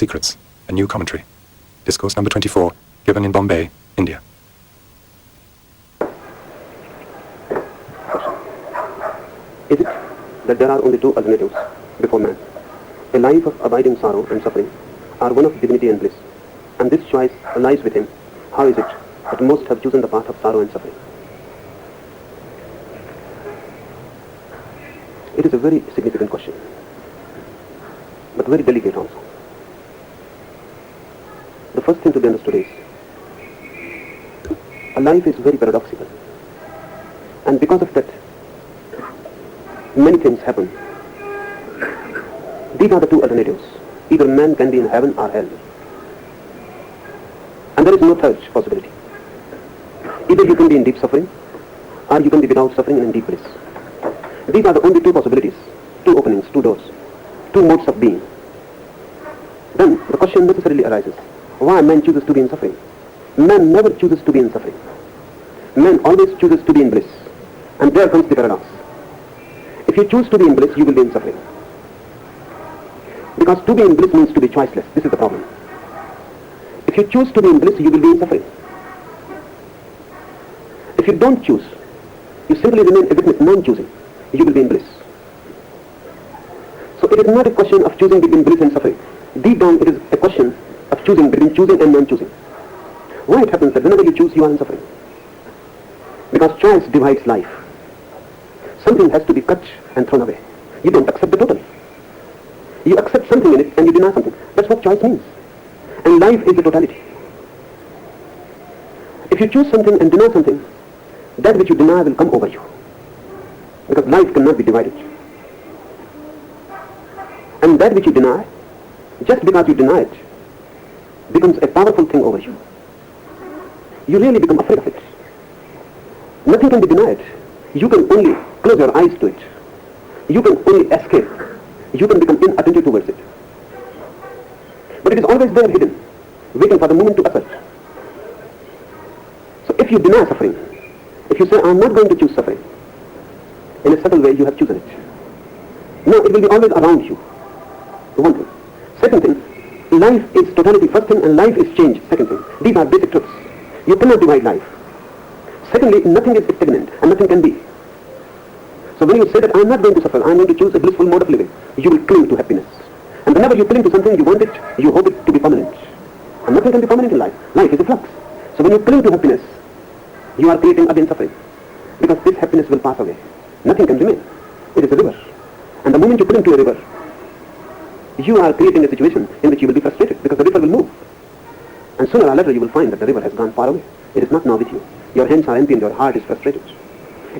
Secrets, a new commentary. Discourse number 24, given in Bombay, India. Is it that there are only two alternatives before man? A life of abiding sorrow and suffering, or one of dignity and bliss? And this choice lies with him. How is it that most have chosen the path of sorrow and suffering? It is a very significant question, but very delicate also. The first thing to be understood is, a life is very paradoxical. And because of that, many things happen. These are the two alternatives. Either man can be in heaven or hell. And there is no third possibility. Either you can be in deep suffering, or you can be without suffering and in deep bliss. These are the only two possibilities, two openings, two doors, two modes of being. Then the question necessarily arises, why man chooses to be in suffering? Man never chooses to be in suffering. Man always chooses to be in bliss. And there comes the paradox. If you choose to be in bliss, you will be in suffering. Because to be in bliss means to be choiceless. This is the problem. If you choose to be in bliss, you will be in suffering. If you don't choose, you simply remain a witness non-choosing, you will be in bliss. So it is not a question of choosing between bliss and suffering. Deep down it is a question of choosing between choosing and non-choosing. Why it happens that whenever you choose, you are in suffering? Because choice divides life. Something has to be cut and thrown away. You don't accept the total. You accept something in it and you deny something. That's what choice means. And life is the totality. If you choose something and deny something, that which you deny will come over you. Because life cannot be divided. And that which you deny, just because you deny it, becomes a powerful thing over you. You really become afraid of it. Nothing can be denied. You can only close your eyes to it. You can only escape. You can become inattentive towards it. But it is always there hidden, waiting for the moment to assert. So if you deny suffering, if you say, I am not going to choose suffering, in a subtle way you have chosen it. No, it will be always around you. One thing. Second thing, life is totality, first thing, and life is change, second thing. These are basic truths. You cannot divide life. Secondly, nothing is stagnant and nothing can be. So when you say that I am not going to suffer, I am going to choose a blissful mode of living, you will cling to happiness. And whenever you cling to something, you want it, you hope it to be permanent. And nothing can be permanent in life. Life is a flux. So when you cling to happiness, you are creating again suffering. Because this happiness will pass away. Nothing can remain. It is a river. And the moment you cling to a river, you are creating a situation in which you will be frustrated because the river will move. And sooner or later you will find that the river has gone far away. It is not now with you. Your hands are empty and your heart is frustrated.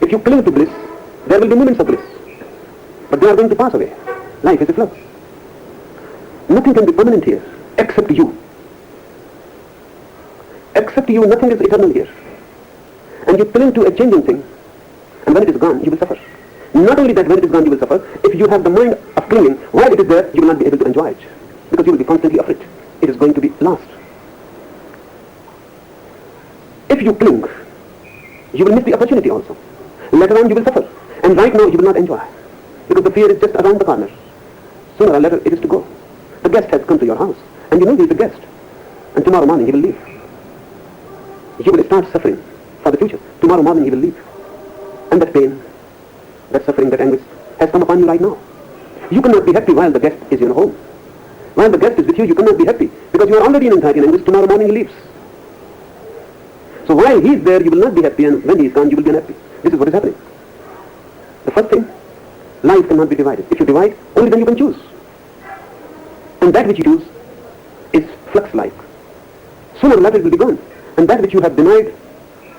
If you cling to bliss, there will be moments of bliss. But they are going to pass away. Life is a flux. Nothing can be permanent here, except you. Except you, nothing is eternal here. And you cling to a changing thing, and when it is gone, you will suffer. Not only that, when it is gone, you will suffer. If you have the mind of clinging, while it is there, you will not be able to enjoy it. Because you will be constantly afraid. It is going to be lost. If you cling, you will miss the opportunity also. Later on, you will suffer. And right now, you will not enjoy. Because the fear is just around the corner. Sooner or later, it is to go. The guest has come to your house, and you know he is a guest. And tomorrow morning, he will leave. You will start suffering for the future. Tomorrow morning, he will leave. And that pain, that suffering, that anguish has come upon you right now. You cannot be happy while the guest is in your home. While the guest is with you, you cannot be happy because you are already in anxiety and anguish. Tomorrow morning, he leaves. So while he is there, you will not be happy, and when he is gone, you will be unhappy. This is what is happening. The first thing, life cannot be divided. If you divide, only then you can choose. And that which you choose is flux-like. Sooner or later it will be gone. And that which you have denied,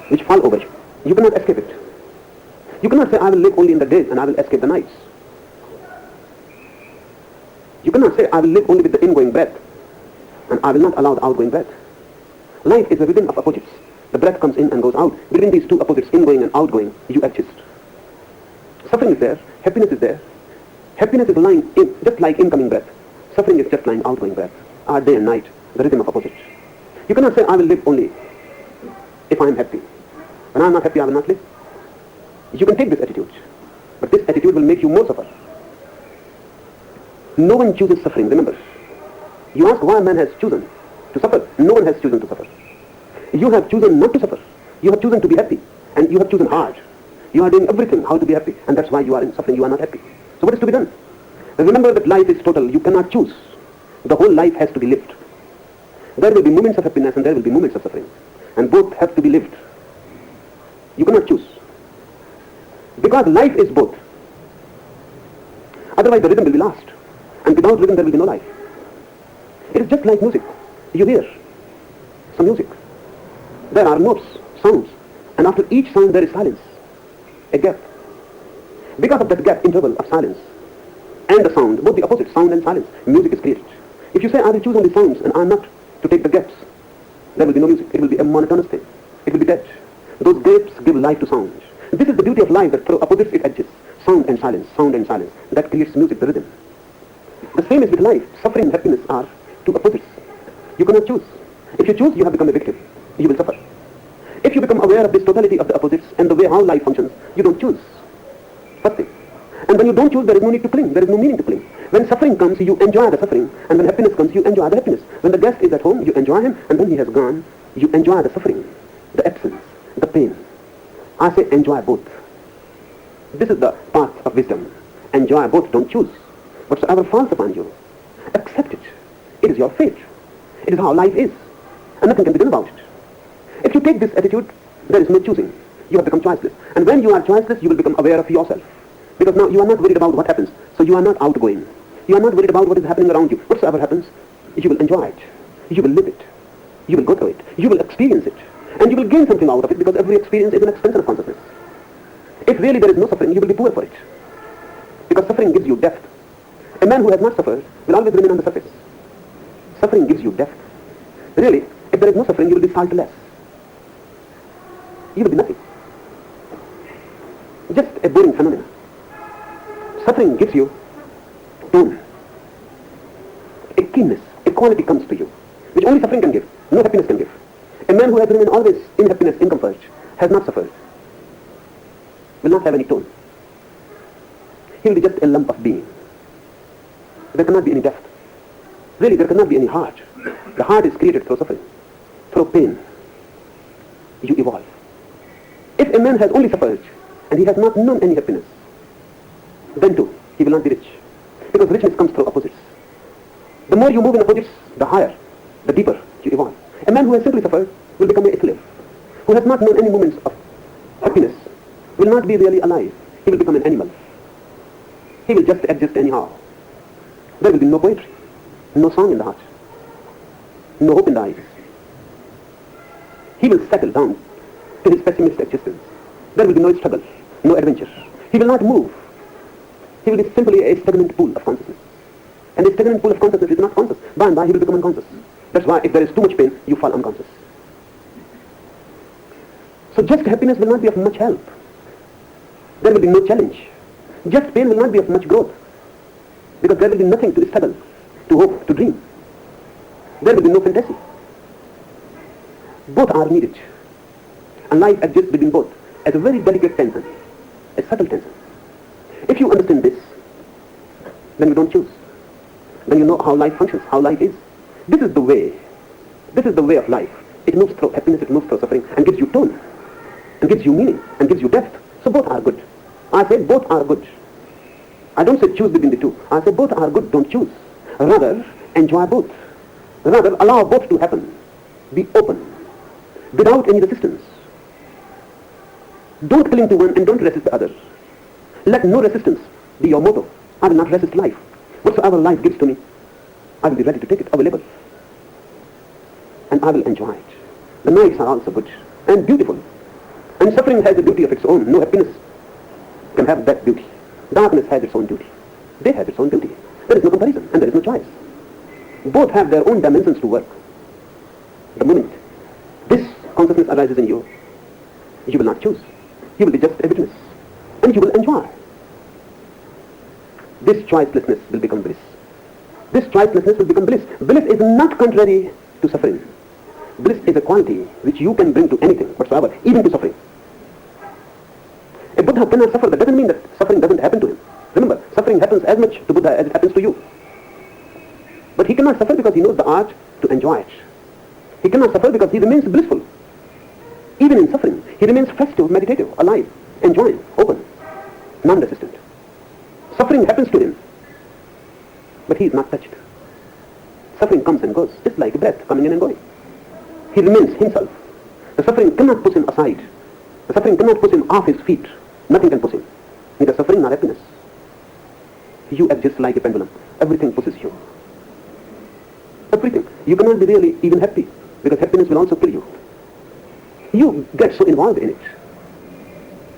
which fall over you, you cannot escape it. You cannot say, I will live only in the days and I will escape the nights. You cannot say, I will live only with the ingoing breath and I will not allow the outgoing breath. Life is a rhythm of opposites. The breath comes in and goes out. Between these two opposites, ingoing and outgoing, you exist. Suffering is there, happiness is there. Happiness is lying in, just like incoming breath. Suffering is just lying outgoing breath. Our day and night, the rhythm of opposites. You cannot say, I will live only if I am happy. When I am not happy, I will not live. You can take this attitude, but this attitude will make you more suffer. No one chooses suffering, remember. You ask why man has chosen to suffer. No one has chosen to suffer. You have chosen not to suffer. You have chosen to be happy. And you have chosen hard. You are doing everything how to be happy. And that's why you are in suffering. You are not happy. So what is to be done? Remember that life is total. You cannot choose. The whole life has to be lived. There will be moments of happiness and there will be moments of suffering. And both have to be lived. You cannot choose. Because life is both. Otherwise the rhythm will be lost. And without rhythm there will be no life. It is just like music. You hear some music. There are notes, sounds. And after each sound there is silence. A gap. Because of that gap, interval of silence and the sound, both the opposite, sound and silence, music is created. If you say, I will choose only sounds and I am not to take the gaps, there will be no music. It will be a monotonous thing. It will be dead. Those gaps give life to sound. This is the beauty of life, that through opposites it edges. Sound and silence, sound and silence. That creates music, the rhythm. The same is with life. Suffering and happiness are two opposites. You cannot choose. If you choose, you have become a victim. You will suffer. If you become aware of this totality of the opposites and the way how life functions, you don't choose. First thing. And when you don't choose, there is no need to cling. There is no meaning to cling. When suffering comes, you enjoy the suffering. And when happiness comes, you enjoy the happiness. When the guest is at home, you enjoy him. And when he has gone, you enjoy the suffering, the absence, the pain. I say enjoy both. This is the path of wisdom. Enjoy both, don't choose. Whatsoever falls upon you, accept it. It is your fate. It is how life is. And nothing can be done about it. If you take this attitude, there is no choosing. You have become choiceless. And when you are choiceless, you will become aware of yourself. Because now you are not worried about what happens. So you are not outgoing. You are not worried about what is happening around you. Whatsoever happens, you will enjoy it. You will live it. You will go through it. You will experience it. And you will gain something out of it, because every experience is an extension of consciousness. If really there is no suffering, you will be poor for it. Because suffering gives you depth. A man who has not suffered will always remain on the surface. Suffering gives you depth. Really, if there is no suffering, you will be saltless. You will be nothing. Just a boring phenomenon. Suffering gives you tone. A keenness, a quality comes to you, which only suffering can give, no happiness can give. A man who has remained always in happiness, in comfort, has not suffered, will not have any tone. He will be just a lump of being. There cannot be any depth. Really, there cannot be any heart. The heart is created through suffering, through pain. You evolve. If a man has only suffered, and he has not known any happiness, then too, he will not be rich. Because richness comes through opposites. The more you move in opposites, the higher, the deeper you evolve. A man who has simply suffered will become a slave. Who has not known any moments of happiness will not be really alive. He will become an animal. He will just exist anyhow. There will be no poetry, no song in the heart, no hope in the eyes. He will settle down to his pessimistic existence. There will be no struggle, no adventure. He will not move. He will be simply a stagnant pool of consciousness. And a stagnant pool of consciousness is not conscious. By and by he will become unconscious. That's why if there is too much pain, you fall unconscious. So just happiness will not be of much help. There will be no challenge. Just pain will not be of much growth. Because there will be nothing to struggle, to hope, to dream. There will be no fantasy. Both are needed. And life exists between both as a very delicate tension, a subtle tension. If you understand this, then you don't choose. Then you know how life functions, how life is. This is the way. This is the way of life. It moves through happiness, it moves through suffering, and gives you tone, and gives you meaning, and gives you depth. So both are good. I say both are good. I don't say choose between the two. I say both are good, don't choose. Rather, enjoy both. Rather, allow both to happen. Be open, without any resistance. Don't cling to one and don't resist the other. Let no resistance be your motto. I will not resist life. Whatsoever life gives to me, I will be ready to take it, available. And I will enjoy it. The nights are also good and beautiful. And suffering has a beauty of its own. No happiness can have that beauty. Darkness has its own beauty. They have its own beauty. There is no comparison and there is no choice. Both have their own dimensions to work. The moment this consciousness arises in you, you will not choose. You will be just a witness. And you will enjoy. This choicelessness will become bliss. This choicelessness will become bliss. Bliss is not contrary to suffering. Bliss is a quality which you can bring to anything whatsoever, even to suffering. A Buddha cannot suffer. That doesn't mean that suffering doesn't happen to him. Remember, suffering happens as much to Buddha as it happens to you. But he cannot suffer because he knows the art to enjoy it. He cannot suffer because he remains blissful. Even in suffering, he remains festive, meditative, alive, enjoying, open, non-resistant. Suffering happens to him, but he is not touched. Suffering comes and goes, just like breath coming in and going. He remains himself. The suffering cannot push him aside. The suffering cannot push him off his feet. Nothing can push him. Neither suffering nor happiness. You act just like a pendulum. Everything pushes you. Everything. You cannot be really even happy, because happiness will also kill you. You get so involved in it.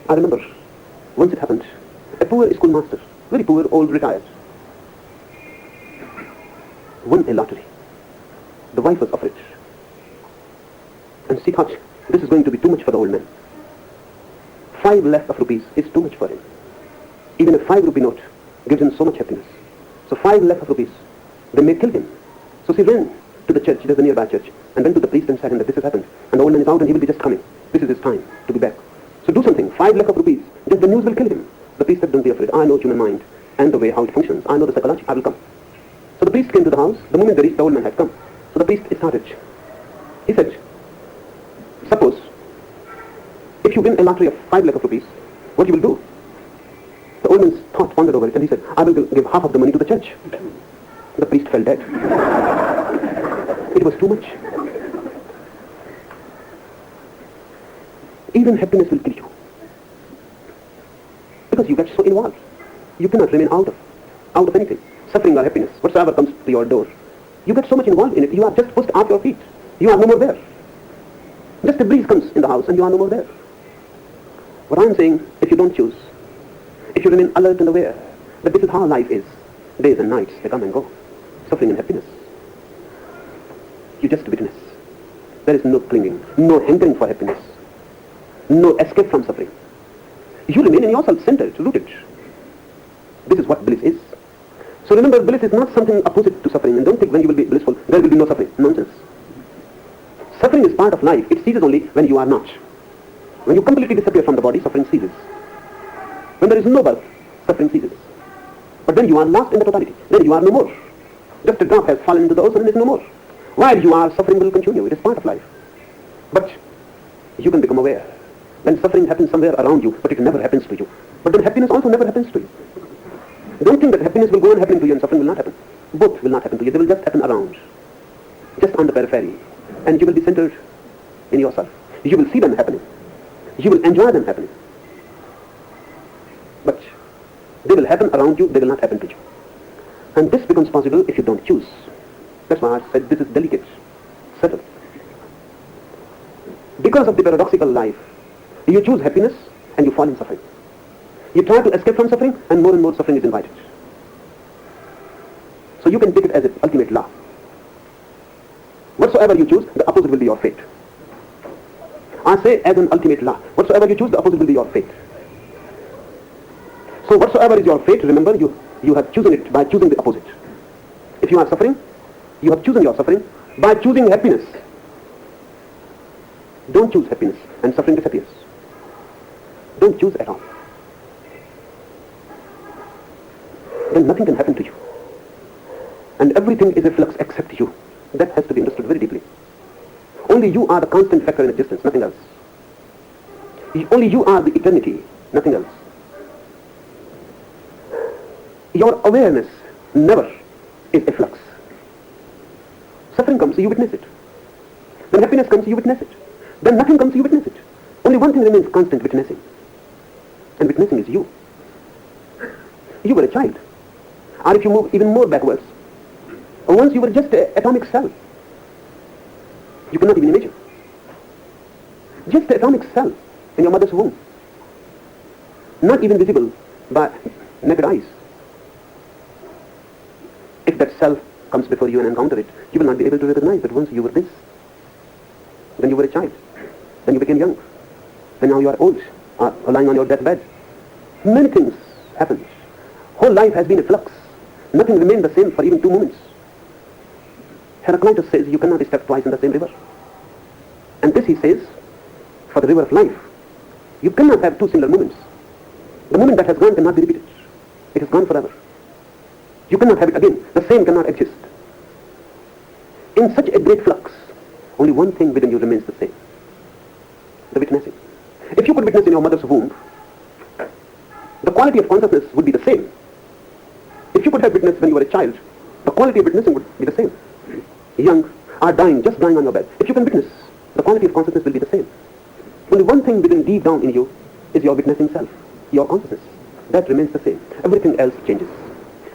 I remember, once it happened, a poor schoolmaster, very poor, old, retired, won a lottery. The wife was afraid. And she thought, this is going to be too much for the old man. 5 lakhs of rupees is too much for him. Even a 5 rupee note gives him so much happiness. So 5 lakhs of rupees, they may kill him. So she ran to the church, there's a nearby church, and went to the priest and said that this has happened. And the old man is out and he will be just coming. This is his time to be back. So do something, 5 lakhs of rupees, just the news will kill him. The priest said, don't be afraid, I know human mind and the way how it functions. I know the psychology, I will come. So the priest came to the house. The moment they reached, the old man had come. So the priest started. He said, suppose, if you win a lottery of 5 lakhs of rupees, what you will do? The old man's thought wandered over it and he said, I will give half of the money to the church. The priest fell dead. It was too much. Even happiness will kill you. Because you get so involved. You cannot remain out of anything. Suffering or happiness, whatsoever comes to your door. You get so much involved in it, you are just pushed off your feet. You are no more there. Just a breeze comes in the house and you are no more there. What I am saying, if you don't choose, if you remain alert and aware that this is how life is, days and nights, they come and go, suffering and happiness, you just witness. There is no clinging, no hankering for happiness, no escape from suffering. You remain in yourself centered, rooted. This is what bliss is. So remember, bliss is not something opposite to suffering, and don't think when you will be blissful, there will be no suffering. Nonsense. Suffering is part of life. It ceases only when you are not. When you completely disappear from the body, suffering ceases. When there is no birth, suffering ceases. But when you are lost in the totality, then you are no more. Just a drop has fallen into the ocean and is no more. While you are, suffering will continue. It is part of life. But you can become aware. When suffering happens somewhere around you, but it never happens to you. But then happiness also never happens to you. Don't think that happiness will go on happening to you and suffering will not happen. Both will not happen to you. They will just happen around. Just on the periphery. And you will be centered in yourself. You will see them happening. You will enjoy them happening. But they will happen around you, they will not happen to you. And this becomes possible if you don't choose. That's why I said this is delicate, subtle. Because of the paradoxical life, you choose happiness and you fall in suffering. You try to escape from suffering and more suffering is invited. So you can take it as an ultimate law. Whatsoever you choose, the opposite will be your fate. I say as an ultimate law. Whatsoever you choose, the opposite will be your fate. So whatsoever is your fate, remember, you have chosen it by choosing the opposite. If you are suffering, you have chosen your suffering by choosing happiness. Don't choose happiness and suffering disappears. Don't choose at all. Then nothing can happen to you. And everything is a flux except you. That has to be understood very deeply. Only you are the constant factor in existence, nothing else. Only you are the eternity, nothing else. Your awareness never is a flux. Suffering comes, you witness it. When happiness comes, you witness it. Then nothing comes, you witness it. Only one thing remains constant, witnessing. And witnessing is you. You were a child. Or if you move even more backwards, once you were just an atomic cell. You cannot even imagine. Just an atomic cell in your mother's womb. Not even visible by naked eyes. If that cell comes before you and encounter it, you will not be able to recognize that once you were this. Then you were a child. Then you became young. Then now you are old, or lying on your deathbed. Many things happen. Whole life has been a flux. Nothing remained the same for even 2 moments. Heraclitus says you cannot step twice in the same river. And this he says, for the river of life, you cannot have 2 similar moments. The moment that has gone cannot be repeated. It has gone forever. You cannot have it again. The same cannot exist. in such a great flux, only one thing within you remains the same. The witnessing. If you could witness in your mother's womb, the quality of consciousness would be the same. If you could have witnessed when you were a child, the quality of witnessing would be the same. Young are dying, just dying on your bed. If you can witness, the quality of consciousness will be the same. Only one thing within deep down in you is your witnessing self, your consciousness. That remains the same. Everything else changes.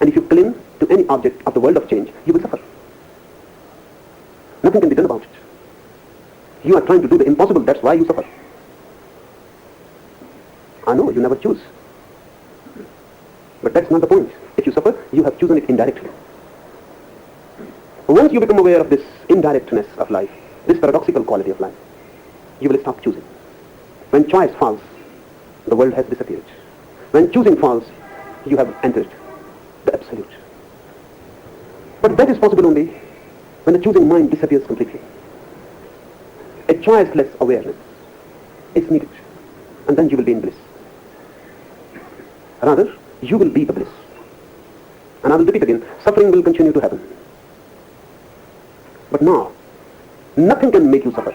And if you cling to any object of the world of change, you will suffer. Nothing can be done about it. You are trying to do the impossible, that's why you suffer. I know, you never choose. But that's not the point. If you suffer, you have chosen it indirectly. Once you become aware of this indirectness of life, this paradoxical quality of life, you will stop choosing. When choice falls, the world has disappeared. When choosing falls, you have entered the absolute. But that is possible only when the choosing mind disappears completely. A choiceless awareness is needed, and then you will be in bliss. Rather, you will be the bliss. And I will repeat again, suffering will continue to happen. But now, nothing can make you suffer.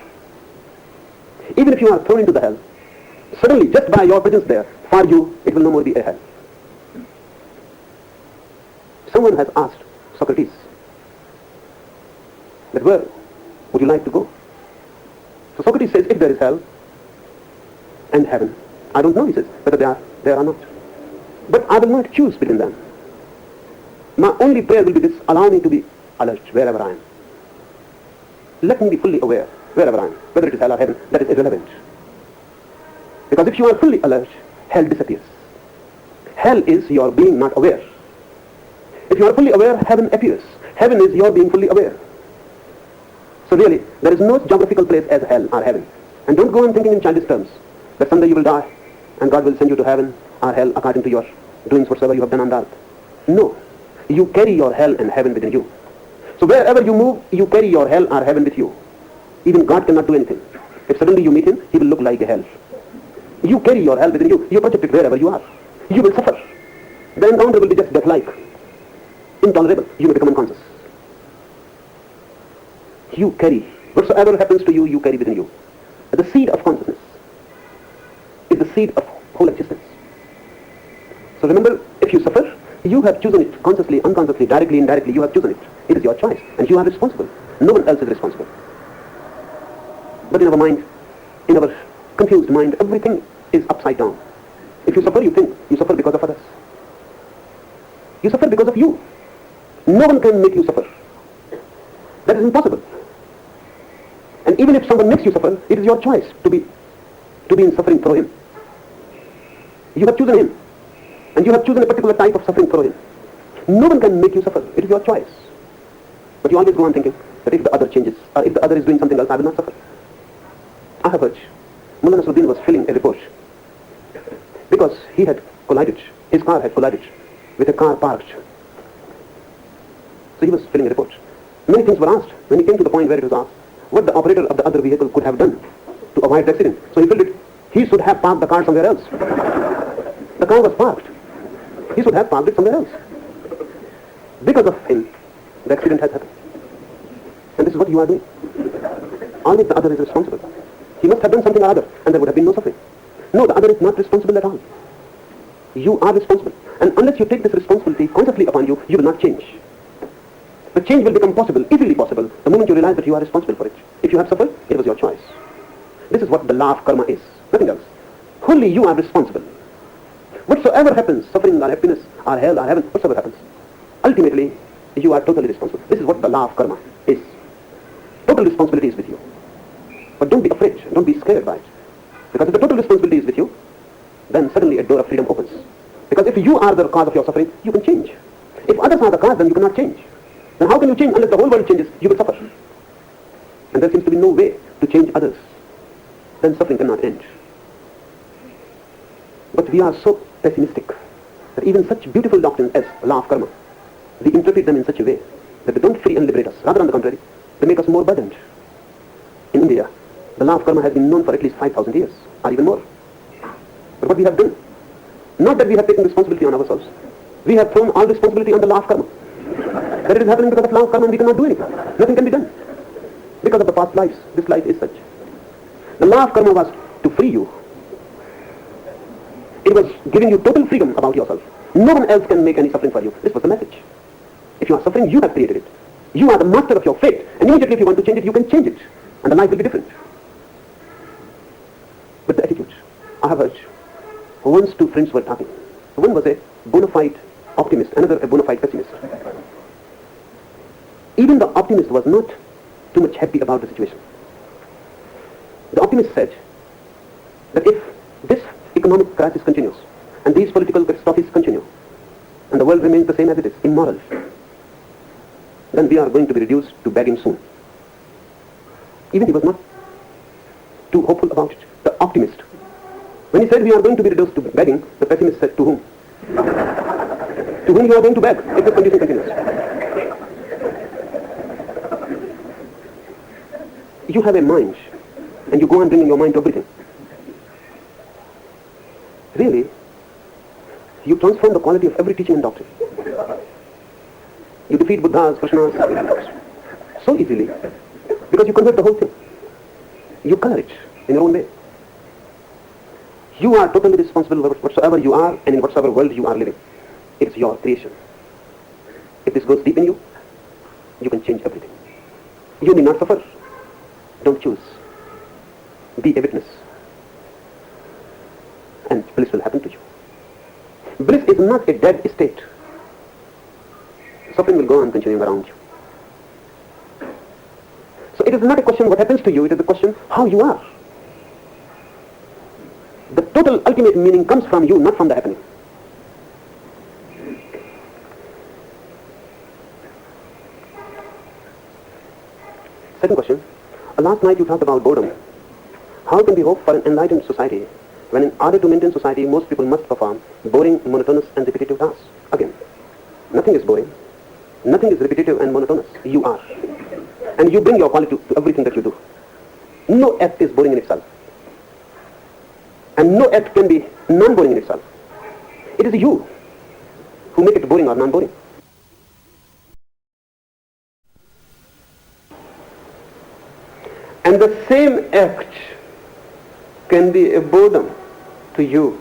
Even if you are thrown into the hell, suddenly, just by your presence there, for you, it will no more be a hell. Someone has asked Socrates that where would you like to go? So Socrates says, if there is hell and heaven, I don't know, he says, whether they are not. But I will not choose between them. My only prayer will be this: allow me to be alert wherever I am. Let me be fully aware wherever I am. Whether it is hell or heaven, that is irrelevant. Because if you are fully alert, hell disappears. Hell is your being not aware. If you are fully aware, heaven appears. Heaven is your being fully aware. So really, there is no geographical place as hell or heaven. And don't go on thinking in childish terms that someday you will die and God will send you to heaven or hell according to your doings whatsoever you have done on the earth. No. You carry your hell and heaven within you. So wherever you move, you carry your hell or heaven with you. Even God cannot do anything. If suddenly you meet him, he will look like a hell. You carry your hell within you. You project it wherever you are. You will suffer. The encounter will be just death-like. Intolerable. You may become unconscious. You carry. Whatsoever happens to you, you carry within you. The seed of consciousness is the seed of whole existence. So remember, if you suffer, you have chosen it consciously, unconsciously, directly, indirectly. You have chosen it. It is your choice. And you are responsible. No one else is responsible. But in our mind, in our confused mind, everything is upside down. If you suffer, you think you suffer because of others. You suffer because of you. No one can make you suffer. That is impossible. And even if someone makes you suffer, it is your choice to be in suffering through him. You have chosen him. And you have chosen a particular type of suffering through him. No one can make you suffer. It is your choice. But you always go on thinking that if the other changes, or if the other is doing something else, I will not suffer. I have heard Mullah Nasruddin was filling a report because he had collided, his car had collided with a car parked. So he was filling a report. Many things were asked. When he came to the point where it was asked what the operator of the other vehicle could have done to avoid the accident, so he felt it, he should have parked the car somewhere else. The car was parked. He should have parked it somewhere else. Because of him, the accident has happened. And this is what you are doing. Always the other is responsible. He must have done something or other, and there would have been no suffering. No, the other is not responsible at all. You are responsible. And unless you take this responsibility consciously upon you, you will not change. The change will become possible, easily possible, the moment you realize that you are responsible for it. If you have suffered, it was your choice. This is what the law of karma is. Nothing else. Wholly you are responsible. Whatsoever happens, suffering or happiness or hell or heaven, whatsoever happens, ultimately you are totally responsible. This is what the law of karma is. Total responsibility is with you. But don't be afraid, don't be scared by it. Because if the total responsibility is with you, then suddenly a door of freedom opens. Because if you are the cause of your suffering, you can change. If others are the cause, then you cannot change. Then how can you change unless the whole world changes? You will suffer. And there seems to be no way to change others. Then suffering cannot end. But we are so pessimistic that even such beautiful doctrines as law of karma, we interpret them in such a way that they don't free and liberate us. Rather on the contrary, they make us more burdened. In India, the law of karma has been known for at least 5,000 years, or even more. But what we have done, not that we have taken responsibility on ourselves, we have thrown all responsibility on the law of karma. that it is happening because of law of karma and we cannot do anything. Nothing can be done. Because of the past lives, this life is such. The law of karma was to free you. It was giving you total freedom about yourself. No one else can make any suffering for you. This was the message. If you are suffering, you have created it. You are the master of your fate. And immediately if you want to change it, you can change it. And the life will be different. But the attitude, I have heard, once two friends were talking. One was a bona fide optimist, another a bona fide pessimist. Even the optimist was not too much happy about the situation. The optimist said that if this economic crisis continues, and these political catastrophes continue, and the world remains the same as it is, immoral, then we are going to be reduced to begging soon. Even he was not too hopeful about it. The optimist, when he said we are going to be reduced to begging, the pessimist said, to whom? To whom you are going to beg if this condition continues? You have a mind, and you go on bringing your mind to everything. Really, you transform the quality of every teaching and doctrine. You defeat Buddhas, Krishnas, so easily, because you convert the whole thing. You color it in your own way. You are totally responsible for whatsoever you are and in whatsoever world you are living. It's your creation. If this goes deep in you, you can change everything. You need not suffer. Don't choose. Be a witness. And bliss will happen to you. Bliss is not a dead state. Suffering will go on continuing around you. So it is not a question what happens to you, it is a question how you are. The total ultimate meaning comes from you, not from the happening. Second question. Last night you talked about boredom. How can we hope for an enlightened society when in order to maintain society most people must perform boring, monotonous and repetitive tasks? Again, nothing is boring. Nothing is repetitive and monotonous. You are. And you bring your quality to everything that you do. No act is boring in itself. And no act can be non-boring in itself. It is you who make it boring or non-boring. And the same act can be a boredom to you